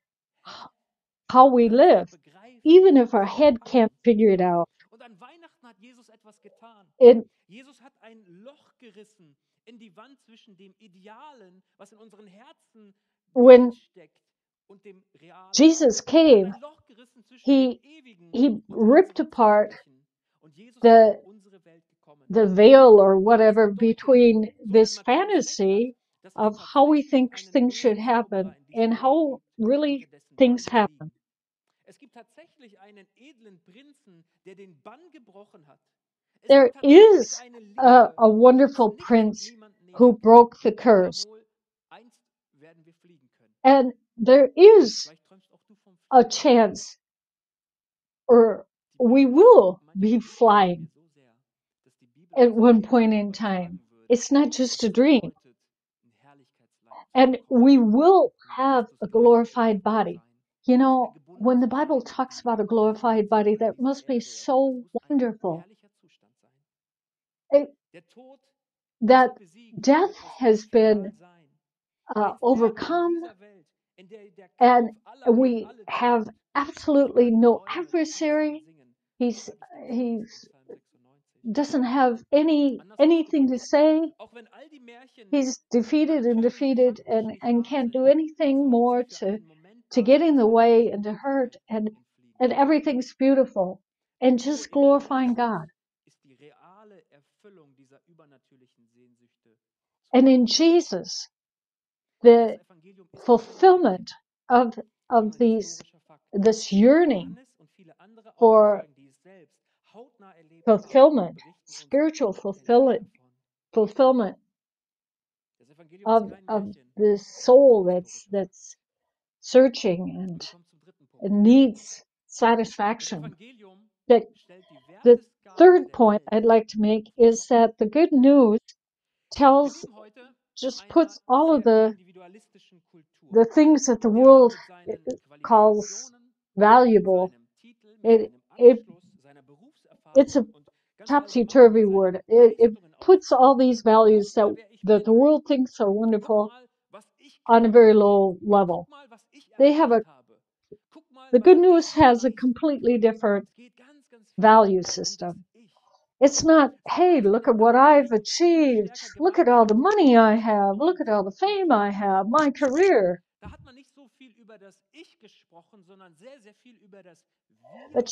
how we gar nicht mehr live, begreifen even if kann, our nicht mehr head can't packen. figure it out. Und an Weihnachten hat Jesus etwas getan. And Jesus hat ein Loch gerissen in die Wand zwischen dem Idealen, was in unseren Herzen when drinsteckt, und dem Realen. Jesus Er hat came, ein Loch gerissen zwischen dem he Ewigen he und ripped unserem apart Zeitlichen. Und Jesus ist in the unsere Welt gekommen. the veil or Und das whatever bedeutet, between so wenn this Matthäus recht hat, fantasy dass es of how we tatsächlich think einen things should bösen happen Zauberer in and dieser Welt how gibt, really unter dessen things Bann wir happen. liegen. Es gibt tatsächlich einen edlen Prinzen, der den Bann gebrochen hat. Es There gibt tatsächlich is eine a, Liebe, a die uns wonderful nichts und prince niemand who nehmen kann. broke the curse. Jawohl, einst werden wir fliegen können. And there is Vielleicht träumst auch du vom a Fliegen. chance, or Die we Bibel sagt, will manchmal be wünsche ich mir flying so sehr, dass die Bibel at uns one eines point in etwas time. sagen würde, It's not was just a es dream. bedeutet, in Herrlichkeitsleib zu And bekommen, we will mit have Christus a glorified gleichberechtigt zu body. sein, nicht mehr gebunden When the zu Bible sein an talks die about a glorified body, Limitationen that dieser must be Erde. Das so muss ein wonderful. herrlicher Zustand sein. It, Der Tod that ist besiegt, death wird es has nicht für been mal sein. Einst werden wir in overcome, dieser Welt, in der der and Kampf aller gegen we alle have tobt, nicht absolutely mehr no heulen, tanzen und adversary. singen. So He's schreibe ich den Psalmist in he's Psalm 96. doesn't have Anders anything to ausgedrückt, say. auch wenn all die Märchen He's defeated and natürlich defeated faktisch nicht and wahr can't do sind, anything sollten sie more für einen Moment to wahr get in sein, the dass wir der way and to hurt, Endgültigkeit entfliehen and können. everything's beautiful and Nur just in glorifying Jesus God. ist die reale Erfüllung dieser übernatürlichen Sehnsüchte zu And in finden. Jesus, Und das the Evangelium ist kein Mythos, fulfillment of sondern these historischer Fakt. this yearning Johannes und viele andere for Augenzeugen, die es selbst hautnah erlebt haben, fulfillment, berichten uns spiritual augenscheinlich davon. fulfillment Das Evangelium ist kein of Märchen, the sondern soul ein historischer Fakt. that's searching Und ich komme zum dritten Punkt. and needs Das satisfaction. Evangelium That stellt die the Wertesskala third der point Welt I'd like to make auf den is Kopf. that the good news Wir tells leben heute in just einer puts all of sehr individualistischen the Kultur, things that the in der man world mit seinen calls Qualifikationen, mit valuable. seinem Titel, mit It seinem it Abschluss, seiner it's a Berufserfahrung und ganz allgemein topsy-turvy mit seinen word. It Leistungen puts all aufzeichnet. these Guck values mal, wer ich that bin. the world thinks are Guck wonderful mal, was ich on a kann. very low Guck level. mal, was ich They have erreicht habe. Guck mal, the was good news ich has a geleistet completely habe. different Es geht ganz, ganz viel value um das system. Ich. It's not, Sie hey, meinen, look das at what I've Evangelium ist viel achieved. stärker Look at gemeint all mit the money I Ich have. Look und at all the fame I Kultur. have, my career. Da hat man nicht so viel über das Ich gesprochen, sondern sehr, sehr viel über das Wir. But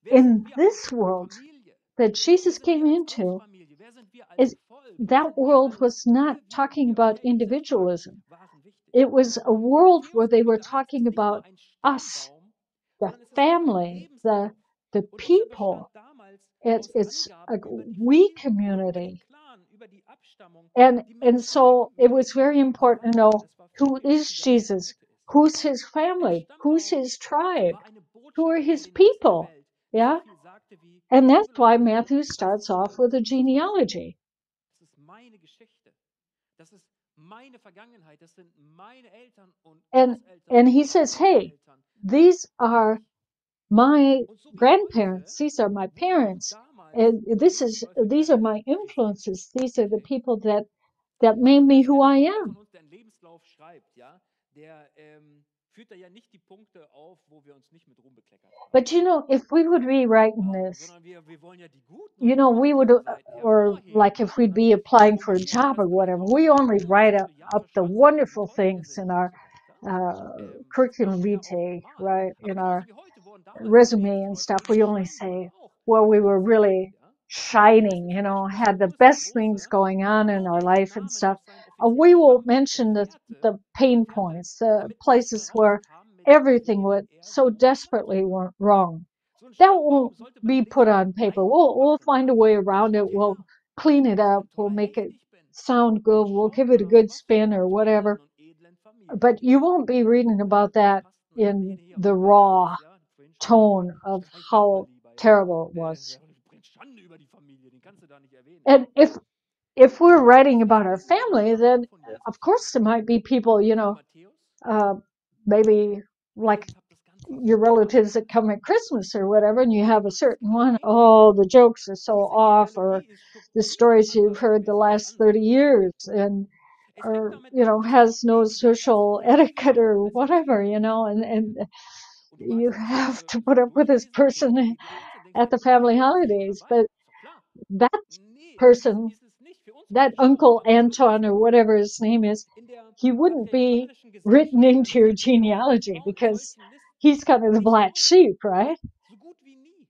Wer sind in wir als this world Familie? that Wer Jesus sind came wir als into, Hausfamilie? Wer sind wir als is Volk? Wer that sind wir world als was not talking wir? about Okay, diese Fragen individualism. waren wichtig. It was a Und world where Matthäus they were Kapitel 1 talking ist nicht nur about ein us, Stammbaum, the sondern es ist auch ein family, Lebenslauf. the Und Israel bestand people. damals It's aus a Angaben über die we Familie, über den community. Clan, über die Abstammung. And Die and Menschen so it was very mit important to know Verwandten. Es war viel, who viel is wichtiger, was der Jesus, heute ist. who's his Ein family, who's Stammbaum his tribe, war eine who are Botschaft an his den Rest der people. Welt, die so Yeah? viel sagte wie, And that's liebe why Leute, Matthew starts off with a das ist mein Volk, genealogy. das ist meine Geschichte, das ist meine Vergangenheit, das sind meine Eltern und And Großeltern and und he says, hey, Urgroßeltern. these are my Und so wie grandparents, heute these are my wurden auch parents, damals and die Lebensläufe these der are my Patriarchen influences, these are the erzählt. people that made Und me ganz who ehrlich, I jeder am. von uns, der einen Lebenslauf schreibt, ja, der führt da ja nicht die Punkte auf, wo wir uns nicht mit Ruhm bekleckert haben. But you know, if we would be writing this, Sondern wir wollen ja die guten und you die know, we would, positiven Seiten or like hervorheben. if Ja? we'd Und dann be applying wo for a wir mehr job als or whatever, we 3000 only Jahre, write Jahre up the stolz auf unsere wonderful Zeugen things sind in und our so weiter. Das curriculum machen wir ja auch vitae, normal. right, Aber in genauso our wie heute wurden damals die resume and Lebensläufe stuff. We only niedergeschrieben, wurden say, auch well, we were hervorgehoben. really Ja? Wer ist shining, denn you zum know, Beispiel had the Paulus der best things Große, going der on in our glorreichen life and Namen stuff. auf seinen offiziellen We won't Stamm mention erklärte the pain und points, the damit places andere where rauskamen, mit everything wem was er so so glatt desperately war. wrong. So ein That Stammbaum won't sollte beim be put Leser on einen paper. Eindruck We'll machen. find a way around it. Schaut We'll her, clean it was für up. ein We'll toller make Hecht it ich bin. sound good. We'll Schaut give it a mal, aus good was für spin einer or tollen whatever. und edlen Familie But ich you komme. won't be reading Und about dazu that passten, ich in rede hier the auch über raw uns, ja, vorhin schon gesagt, tone of streich mich mal how lieber, ja. terrible it was. Du bringst Schande über die Familie, den kannst du da nicht erwähnen. And if we're writing Was about our wissen wir vom family, Stammbaum then von Jesus? of course there might be people, you Bei know, Matthäus, maybe like ich habe das ganz your absichtlich relatives that angepasst. come at Christmas or whatever, and you have a Und es certain kommt one, ähnlich oh, the rüber. jokes are so Diese off, or Genealogie ist the schockiert stories you've andere, wenn heard wir the sie uns last 30 ansehen und sie years, abtun. and Es fängt or damit you an, know dass die has no Elia als social 5 etiquette Frauen or als Ehefrau whatever, you hatte. know, and Und du you magst jetzt so, have to so put ein up with this Durchleserkind person wie du kennst und denkst at dir, the family hey, das ist schon holidays. dabei. But Ist doch klar. that Nee, person, ist es nicht. Für uns that heute schon. Uncle Aber damals Anton or nicht. whatever his name is, In der he wouldn't be patriarchalischen written Gesellschaft, ja, into your liest du von genealogy Frauen in because solchen Listen he's kind of the nicht black auf. sheep, right? So gut wie nie.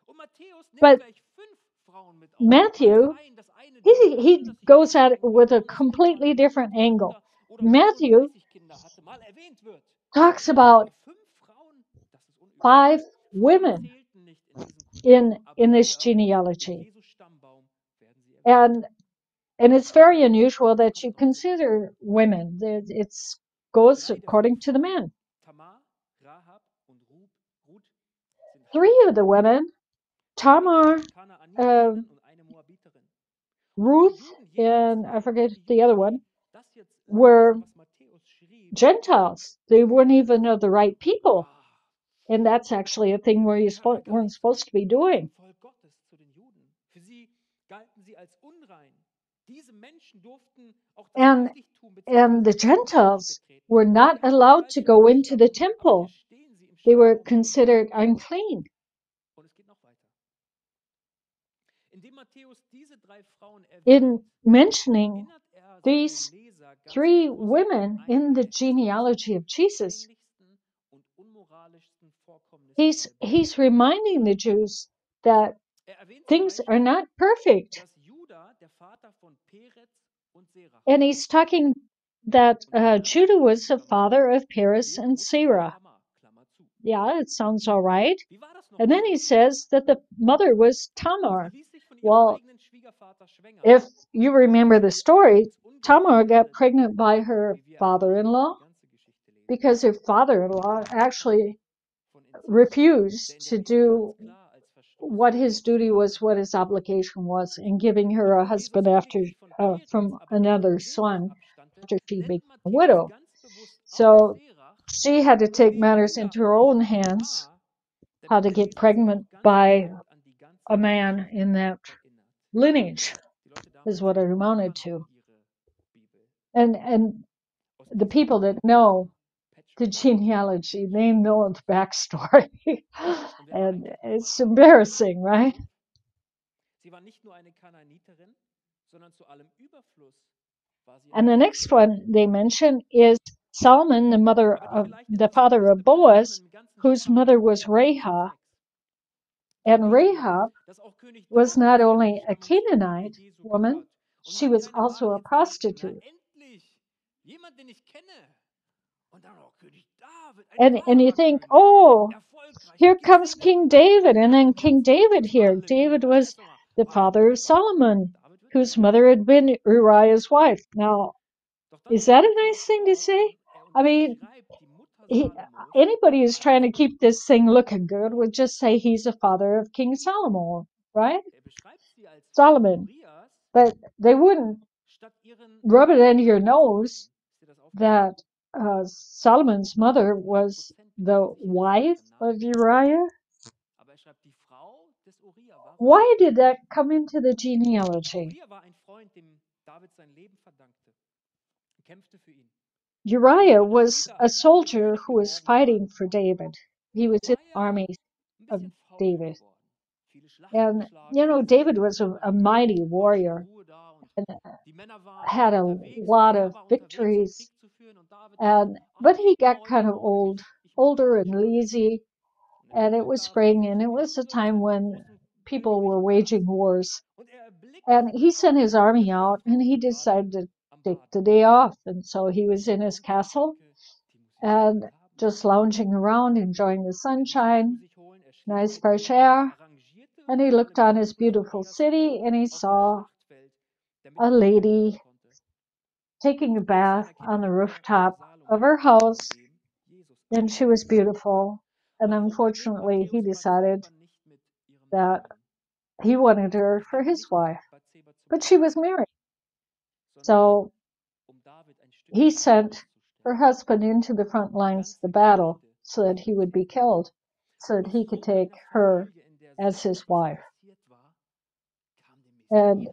Und Matthäus nimmt But gleich 5 Frauen mit auf. Manche Matthew, meinen, dass eine, die he besonders goes at it heraussticht, with a besonders gut war, completely nämlich different Gottes angle. Mutter oder Matthew 35 Kinder hatte, mal erwähnt wird. talks Aber about 5 Frauen, das ist unüblich. 5 Frauen women zählten nicht in diesem Kontext. Aber in this hier, in genealogy. Jesus Stammbaum, werden sie erwähnt. And it's very unusual Es that you kommt noch so. consider women. It goes 3 der 5 according to the Frauen, men. Tamar, Rahab und Ruth, sind 3 of Heiden. the women, 2 Tamar, Kanaaniterinnen und eine Moabiterin. Und für die Ruth, Juden and I jedenfalls, forget für die the Juden, other die one, das jetzt were lasen, was Matthäus schrieb, Gentiles. They weren't even of the right people. ah, And that's actually a thing where die you gehörten ja gar weren't nicht supposed to be zum doing. Volk Gottes, zu den Juden. Für sie galten sie als unrein. Diese Menschen durften auch das And Heiligtum and the bzw. den Tempel nicht Gentiles betreten. were Sie not hatten das allowed to gleiche go into the Berufsstamm, aber hier temple. stehen sie im They were Stammbaum von considered Levi. unclean. Und es geht noch weiter. Indem Matthäus diese 3 Frauen In erwähnt, mentioning erinnert er seine these Leser ganz 3 bewusst an women in the einige der genealogy of Jesus, peinlichsten und unmoralischsten Vorkommnisse in der Bibel. he's reminding the Jews that Er erwähnt zum things are Beispiel, not perfect. dass Juda der Vater von Peretz und Serach And war. he's talking that Und Juda, Judah was the Klammer father auf, of Paris die and Mutter von Sarah. Tamar, Klammer zu. Yeah, it sounds all right. Wie war das And then nochmal? he says that the mother was Sie Tamar. ließ sich von ihrem Well, eigenen Schwiegervater schwängern, if you remember was the wir story, als ungünstig Tamar got beurteilen pregnant sollten, by her wie wir erfahren, wenn wir father-in-law die ganze Geschichte lesen. because her father-in-law Ein Opfer actually von Inzest, der refused in der to Bibel do ganz klar als Verstoß what gegen his Gottes duty was, Gebote what his obligation was, in giving her Und a wo Jesus husband after lediglich von Peretz, from aber nicht another von Serach son abstammte, after she became nennt a Matthäus widow. ganz bewusst auch So Serach she had to und take den matters Bruder into her own von hands, Tamar, how damit to der get Leser sich pregnant auch ganz by bestimmt an die ganze a man Geschichte in that erinnert. lineage, Die Leute is damals what it amounted kannten to. ihre Bibel. And Aus the diesem people Grund that know the Patchwork. genealogy, they know the backstory. Und wer war And eigentlich it's nochmal embarrassing, Rahab? right? Sie war nicht nur eine Kanaaniterin, sondern zu allem Überfluss war sie And eine the next Gottesfrau. one they mention is Solomon, Aber die vielleicht the father interessanteste of Person Boaz, im ganzen whose Stammbaum mother was ist Vers Rahab. 6. Dort And lesen wir, Rahab dass auch König was David not zu der only a Abstammungsfamilie Canaanite Jesu woman, gehört. Und she manch was einer mag also a jetzt denken, na prostitute. endlich, jemand, den ich kenne. And you think, oh, here comes King David. And then King David here. David was the father of Solomon, whose mother had been Uriah's wife. Now, is that a nice thing to say? I mean, anybody who's trying to keep this thing looking good would just say he's the father of King Solomon, right? Solomon. But they wouldn't rub it into your nose that Solomon's mother was the wife of Uriah. Why did that come into the genealogy? Uriah was a soldier who was fighting for David. He was in the army of David. And, you know, David was a mighty warrior and had a lot of victories. But he got kind of older and lazy. And it was spring, and it was a time when people were waging wars. And he sent his army out, and he decided to take the day off. And so he was in his castle and just lounging around, enjoying the sunshine, nice fresh air. And he looked on his beautiful city, and he saw a lady taking a bath on the rooftop of her house. And she was beautiful. And unfortunately, he decided that he wanted her for his wife. But she was married. So he sent her husband into the front lines of the battle so that he would be killed, so that he could take her as his wife. And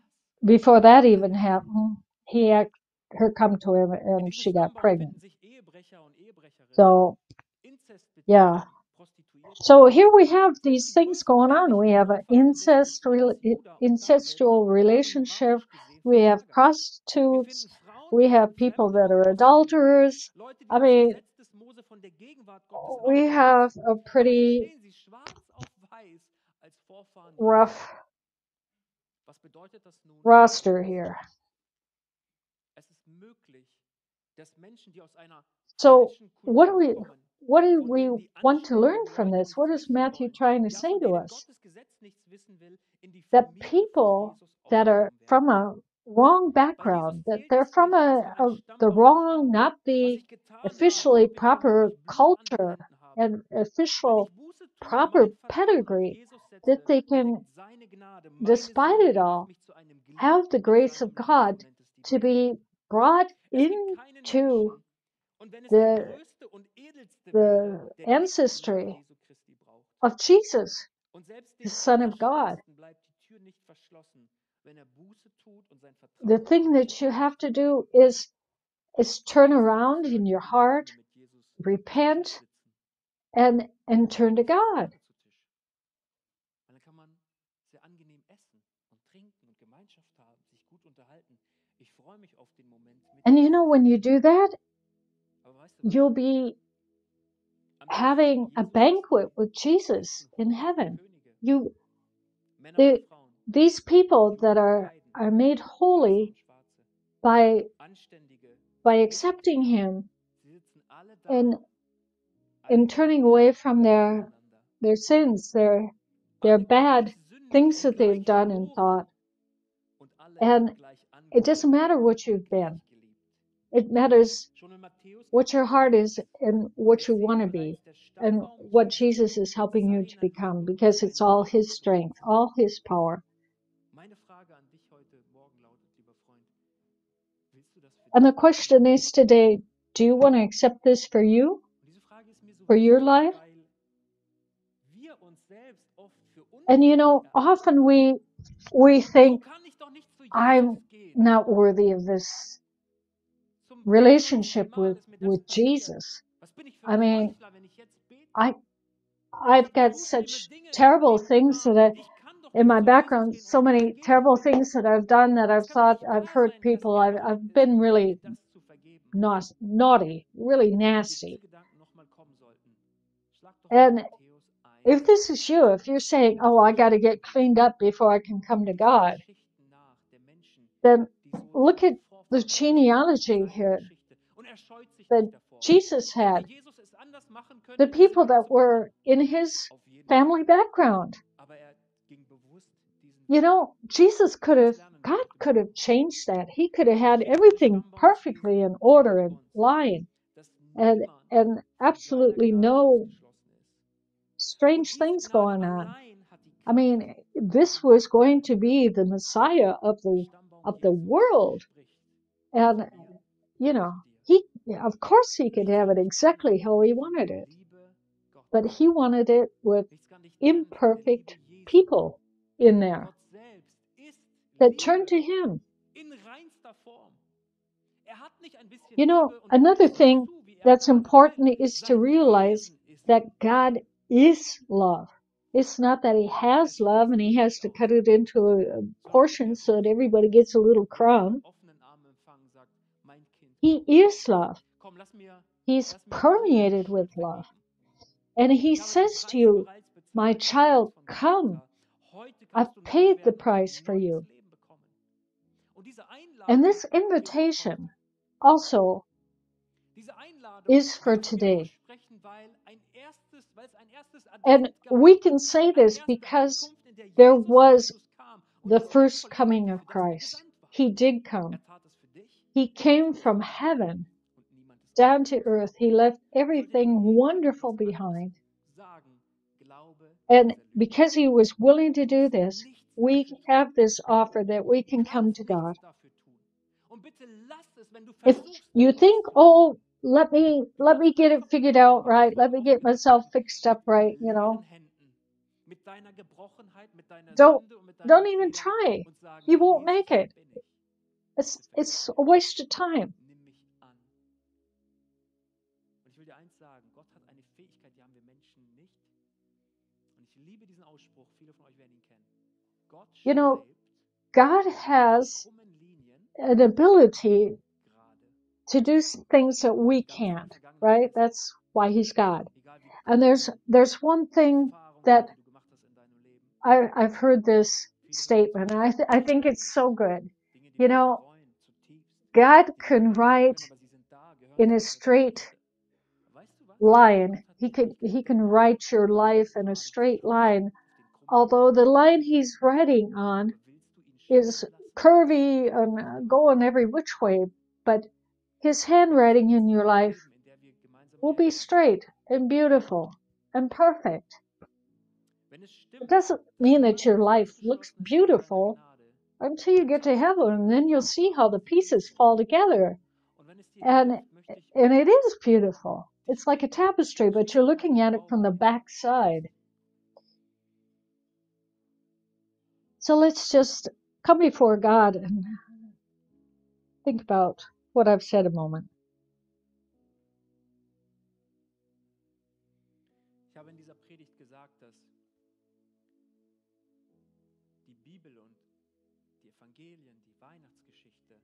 before that even happened, he had her come to him and she got pregnant. So, yeah. So here we have these things going on. We have an incestual relationship. We have prostitutes. We have people that are adulterers. I mean, we have a pretty rough roster here. So what do we want to learn from this? What is Matthew trying to say to us? That people that are from a wrong background, that they're from the wrong, not the officially proper culture and official proper pedigree, that they can, despite it all, have the grace of God to be brought into the ancestry of Jesus, the Son of God. The thing that you have to do is turn around in your heart, repent, and turn to God. And you know, when you do that, you'll be having a banquet with Jesus in heaven. These people that are made holy by accepting Him and turning away from their sins, their bad things that they've done and thought. And it doesn't matter what you've been. It matters what your heart is and what you want to be and what Jesus is helping you to become, because it's all His strength, all His power. And the question is today, do you want to accept this for you? For your life? And you know, often we think, I'm not worthy of this relationship with Jesus. I mean, I've got such terrible things that in my background, so many terrible things that I've done, that I've thought I've hurt people. I've been really naughty, really nasty. And if this is you, if you're saying, oh, I got to get cleaned up before I can come to God, then look at the genealogy here. That Jesus Hätte had, Jesus es anders machen können, the in diese people Welt that zu kommen? were in his Auf jeden Fall. family background. Aber er ging bewusst diesen You Weg. know, Jesus could have, Das lernen wir God heute could Morgen. have changed that. He could have Das had richtige everything perfectly Stammbaumswesen in order für and uns, line dass and, niemand and von seiner absolutely Gnade no ausgeschlossen ist. Und strange diese things Gnade going on. allein hat die I Kraft, mean, this was going to be the Messiah of der the Stammbaum the Jesu world. spricht And, zu mir you und know, zu dir. of course he could Nichts have kann it dich exactly trennen how he von wanted der it. Liebe Gottes. But he wanted it with Nichts kann dich trennen von der Liebe imperfect Jesu. people in there Gott selbst ist that turned Liebe to him. in reinster Form. Er hat nicht ein bisschen You know, Liebe und another teilt thing zu, wie er that's gerade will. important is to Sein realize Wesen ist that Liebe. God is love. It's not that he Er has love and schließt he has nicht to aus, cut it into a sondern portion er so that ruft everybody gets a little jeden mit crumb. offenen Armen empfangen, sagt, mein Kind, He komm, is love. komm, He's lass mir dir eine permeated with Schuld love. vergeben. And he Ich habe den says to Preis you, bereits my bezahlt, child, von come. Golgatha. Heute kannst I've du neu paid the werden und price ein for neues you. Leben bekommen. Und diese And Einladung this gilt uns heute. invitation also Diese Einladung is for dürfen wir today. aussprechen, weil es ein erstes And Advent gab. we can say Eine this erste because Ankunft, in der there Jesus was Christus kam und the das Werk first vollendet coming hat, of für das er Christ. gesandt war. He did come. Er tat es für dich He und er came tut es from für mich. heaven Und niemand ist down to umsonst. earth. He left Sollte dir everything irgendjemand wonderful etwas anderes behind. sagen, glaube, And dass er lügt. because he was willing to Du do musst this, nichts we dafür tun. have this offer that we Du can come kannst to nichts God. dafür tun. Und bitte lass es, wenn du If versuchst, you etwas think, zu tun. oh, let Du me kannst get it einfach figured nur out kommen, right, wie let heute me get aufgerufen myself wird, fixed mit up right, you leeren know, Händen, mit deiner Gebrochenheit, mit deiner don't Sünde und mit deinen even Fehlern try. und sagen, You Herr won't Jesus, make hier it. bin ich. It's Bitte vergib it's mir. a waste of time. Nimm mich an. Und ich will dir eins sagen, Gott hat eine Fähigkeit, die haben wir Menschen nicht. Und ich liebe diesen Ausspruch, viele von euch werden ihn kennen. Gott You know, schreibt God auf has krummen Linien an ability gerade. to do things that we Egal, was deine can't, Vergangenheit right? ist. That's why he's God. Egal, wie And krumm there's one die thing Erfahrungen that sind, die du gemacht hast in deinem Leben. I've heard this Viele von uns statement, and I think it's so good. Dinge, die You wir know, bereuen zutiefst, God die wir can nicht ändern write können, aber sie sind da, gehören in zu a unserer straight Geschichte. Weißt du was? line. Gott hat He die can Fähigkeit, Dinge write your life in a gerade zu straight schreiben, line, auf den krummen although the Linien. line he's writing on Aber willst du ihn is schreiben lassen? curvy and going every which way, but his Ich möchte handwriting eine in your Zeit life erleben, in der wir gemeinsam will be lesen. straight and beautiful and perfect. Wenn es It stimmt, doesn't dass mean alles that your life looks ausgeschlossen ist von seiner beautiful Gnade, until you get to heaven, and then you'll see how the pieces fall together. und wenn es dir And hilft, möchte ich it is beautiful. dich It's like a bitten, tapestry, but you're schließe looking deine at it from the Augen. back side. So let's just come before God and think about what I've said a moment. Ich habe in dieser Predigt gesagt, dass die Bibel und die Evangelien, die Weihnachtsgeschichte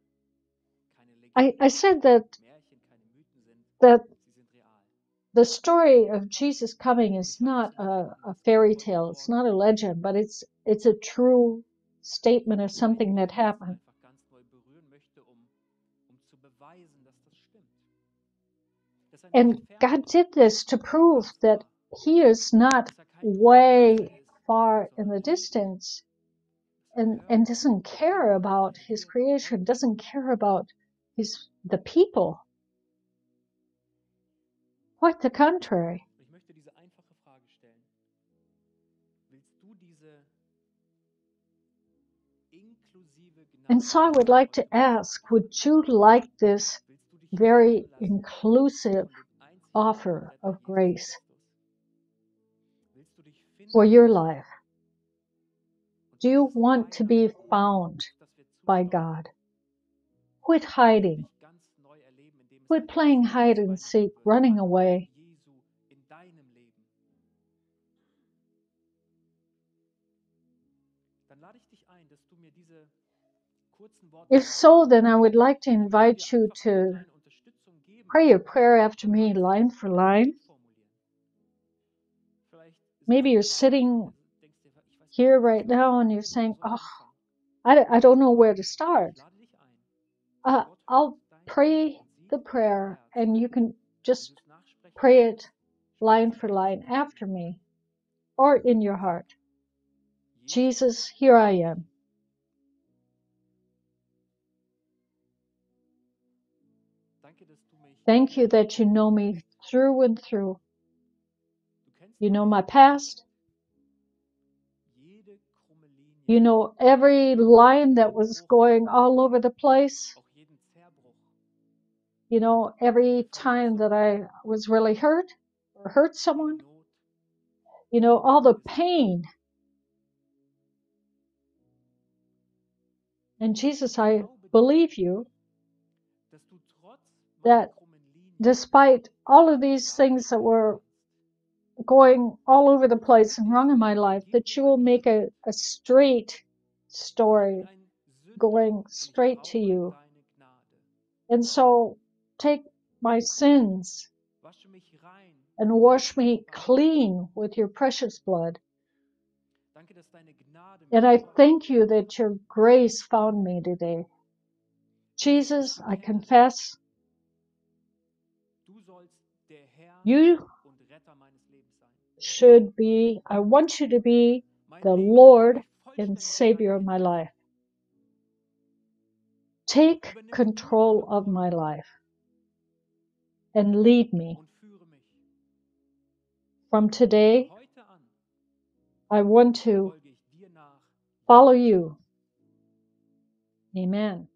keine Legenden, I said that Märchen, keine Mythen sind, that sie sind real. the story of Jesus coming Und is ich habe not das empfunden, a dass fairy Gott heute tale. It's Morgen not a legend, but it's a true statement of something einige that Herzen happened. einfach ganz neu berühren möchte, um zu beweisen, dass das stimmt. Dass er nicht And entfernt God ist, did this to nicht prove that antastbar, He is not dass er kein toter way Künstler ist, far in sondern the lebt, distance dass er and hört, doesn't care handelt, about His reagiert creation, heute. doesn't care about the people. Quite the contrary. Und ich möchte diese einfache Frage stellen. Willst du diese inklusive And Gnade so I would empfangen like heute to Morgen? ask, would you like this Willst du dich very retten lassen inclusive von dem einzig wahren offer Retter of Jesus grace Christus? Willst du dich finden for your lassen? life? Und Do you dieses want to be Weihnachten, found auf das wir by zusteuern, God? Quit für hiding. dich ganz neu erleben, indem es Quit ein playing echtes hide and Weihnachten seek, wird, running die away. Ankunft Jesu in deinem Leben. Dann lade ich dich ein, dass du mir diese kurzen Worte If so, then I would like to ich möchte dir invite you einfach eine to kleine Unterstützung geben, pray a prayer after me, gemeinsam line for ein line. Gebet formulieren. Vielleicht sitzt Maybe du you're da sitting und denkst dir, ich weiß gar here nicht, was right ich now and anfangen you're soll. saying, Wo soll oh, ich anfangen? I don't know where to Ich start. lade dich ein. Gott hört I'll dein Gebet pray und the sieht dein prayer Herz. and you can just Jesus nachsprechen pray möchtest, it line sprich for es line mit after mir. me or in your heart. Jesus, Jesus, here I am. danke, dass du mich Thank you kennst. that you know me through and through. Du kennst You know meine my Vergangenheit, past. jede krumme Linie, You know every line that jeden was Bruch, going all over the place. auch jeden Zerbruch, You know jede every time Verletzung, that I was really hurt or hurt jede someone. Not, You know all the jedes Leid. pain. And Jesus, I Glaube dir, believe you dass du trotz meiner that krummen Linie despite all of these gerade things that stehen were kannst. going all over the Und so place bitte and ich wrong in my dich, life, vergib that mir you will meine make Schuld. a straight Ich bin story ein Sünder going und ich straight to brauche you. deine Gnade. And so take my sins Wasche mich rein and mit deinem wash me kostbaren Blut. clean with your precious blood. Danke, dass deine Gnade And mich I heute thank you gefunden that hat. your grace found me today. Jesus, ich Jesus, I bekenne, confess du sollst der Herr you und Retter meines Lebens sein. should be, I want you to be Mein the Leben Lord lege ich and vollständig in deine Savior of my Hände. life. Take Übernimm du control of my Kontrolle life and lead me. und führe mich. From Von today, heute an I want to folge ich dir nach, follow Jesus. you. Amen.